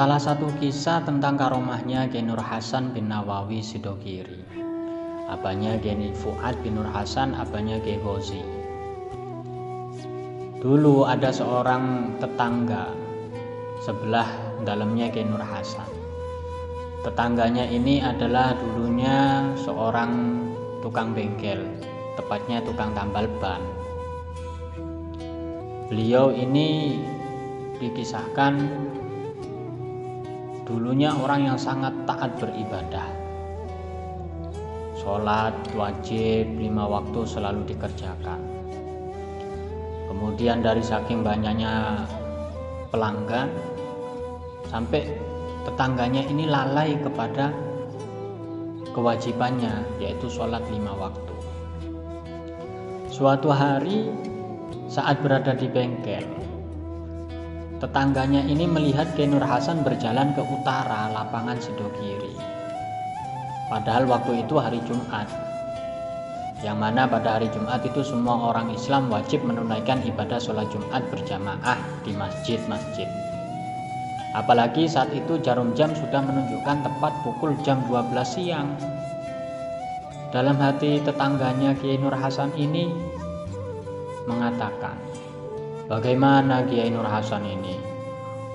Salah satu kisah tentang karomahnya Kiai Nur Hasan bin Nawawi Sidogiri. Abahnya Kiai Fuad bin Nur Hasan, abahnya Kiai Ghozi. Dulu ada seorang tetangga sebelah dalamnya Kiai Nur Hasan. Tetangganya ini adalah dulunya seorang tukang bengkel, tepatnya tukang tambal ban. Beliau ini dikisahkan dulunya orang yang sangat taat beribadah. Sholat wajib 5 waktu selalu dikerjakan. Kemudian dari saking banyaknya pelanggan, sampai tetangganya ini lalai kepada kewajibannya, yaitu sholat 5 waktu. Suatu hari saat berada di bengkel, tetangganya ini melihat Kiai Nur Hasan berjalan ke utara lapangan Sidogiri. Padahal waktu itu hari Jumat, yang mana pada hari Jumat itu semua orang Islam wajib menunaikan ibadah sholat Jumat berjamaah di masjid-masjid. Apalagi saat itu jarum jam sudah menunjukkan tepat pukul jam 12 siang. Dalam hati tetangganya Kiai Nur Hasan ini mengatakan, bagaimana Kiai Nur Hasan ini?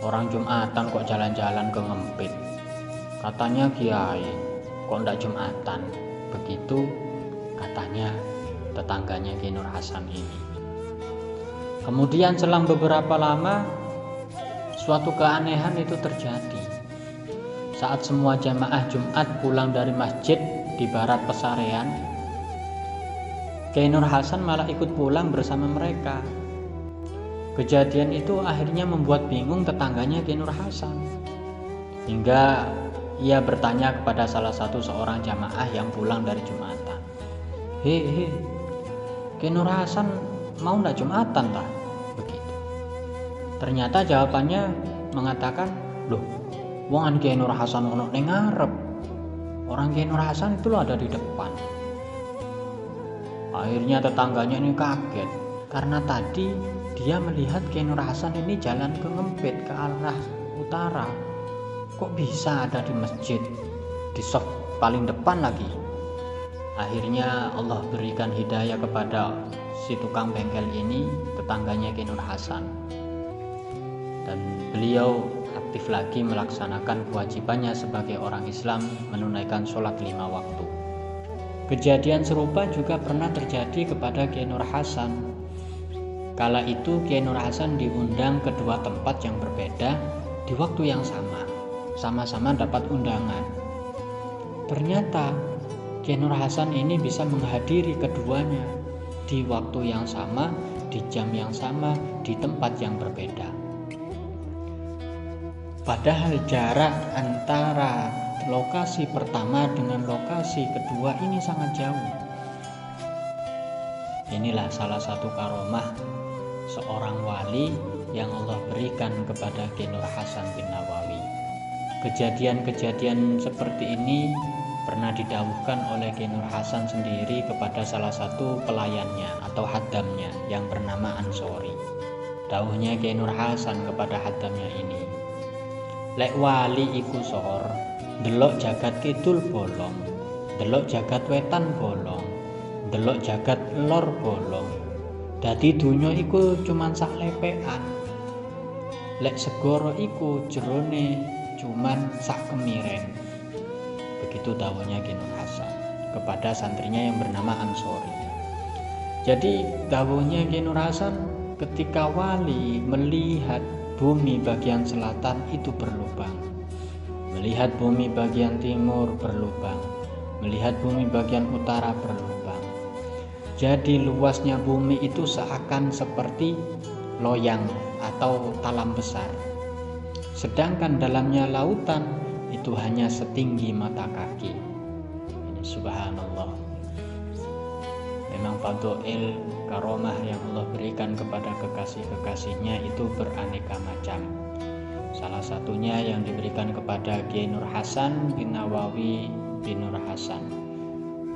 Orang Jumatan kok jalan-jalan ke Ngempit. Katanya Kiai, kok ndak Jumatan? Begitu katanya tetangganya Kiai Nur Hasan ini. Kemudian selang beberapa lama, suatu keanehan itu terjadi. Saat semua jamaah Jumat pulang dari masjid di barat pesarean, Kiai Nur Hasan malah ikut pulang bersama mereka. Kejadian itu akhirnya membuat bingung tetangganya Kiai Nur Hasan, hingga ia bertanya kepada salah satu seorang jamaah yang pulang dari Jumatan, Hei, Kiai Nur Hasan mau ndak Jumatan tak? Begitu. Ternyata jawabannya mengatakan, loh, wong Kiai Nur Hasan ono ning ngarep. Orang Kiai Nur Hasan itu ada di depan. Akhirnya tetangganya ini kaget, karena tadi dia melihat Kiai Nur Hasan ini jalan ke Ngempit ke arah utara. Kok bisa ada di masjid, di sof paling depan lagi? Akhirnya Allah berikan hidayah kepada si tukang bengkel ini, tetangganya Kiai Nur Hasan. Dan beliau aktif lagi melaksanakan kewajibannya sebagai orang Islam, menunaikan sholat 5 waktu. Kejadian serupa juga pernah terjadi kepada Kiai Nur Hasan. Kala itu Kiai Nur Hasan diundang ke dua tempat yang berbeda di waktu yang sama-sama dapat undangan. Ternyata Kiai Nur Hasan ini bisa menghadiri keduanya di waktu yang sama, di jam yang sama, di tempat yang berbeda. Padahal jarak antara lokasi pertama dengan lokasi kedua ini sangat jauh. Inilah salah satu karomah seorang wali yang Allah berikan kepada Kiai Nur Hasan bin Nawawi. Kejadian-kejadian seperti ini pernah didawuhkan oleh Kiai Nur Hasan sendiri kepada salah satu pelayannya atau hadamnya yang bernama Ansori. Dawuhnya Kiai Nur Hasan kepada hadamnya ini, lek wali iku sor, delok jagat kidul bolong, delok jagat wetan bolong, delok jagat lor bolong. Dadi dunya iku cuman sak lepekan. Lek segoro iku jerone cuman sak kemiren. Begitu dawuhnya Kiai Nur Hasan kepada santrinya yang bernama Ansori. Jadi dawuhnya Kiai Nur Hasan, ketika wali melihat bumi bagian selatan itu berlubang, melihat bumi bagian timur berlubang, melihat bumi bagian utara berlubang. Jadi luasnya bumi itu seakan seperti loyang atau talam besar. Sedangkan dalamnya lautan itu hanya setinggi mata kaki. Ini subhanallah. Memang fadhil karomah yang Allah berikan kepada kekasih-kekasihnya itu beraneka macam. Salah satunya yang diberikan kepada Kiai Nur Hasan bin Nawawi bin Nur Hasan.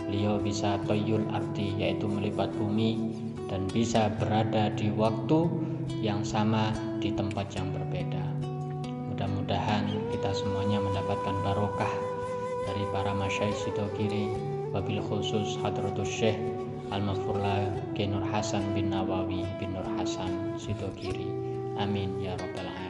Beliau bisa toyul arti, yaitu melipat bumi, dan bisa berada di waktu yang sama di tempat yang berbeda. Mudah-mudahan kita semuanya mendapatkan barokah dari para masyayikh Sidogiri, wabil khusus Hadratus Syekh Al-Maghfurlah Ki Nur Hasan bin Nawawi bin Nur Hasan Sidogiri. Amin ya rabbal alamin.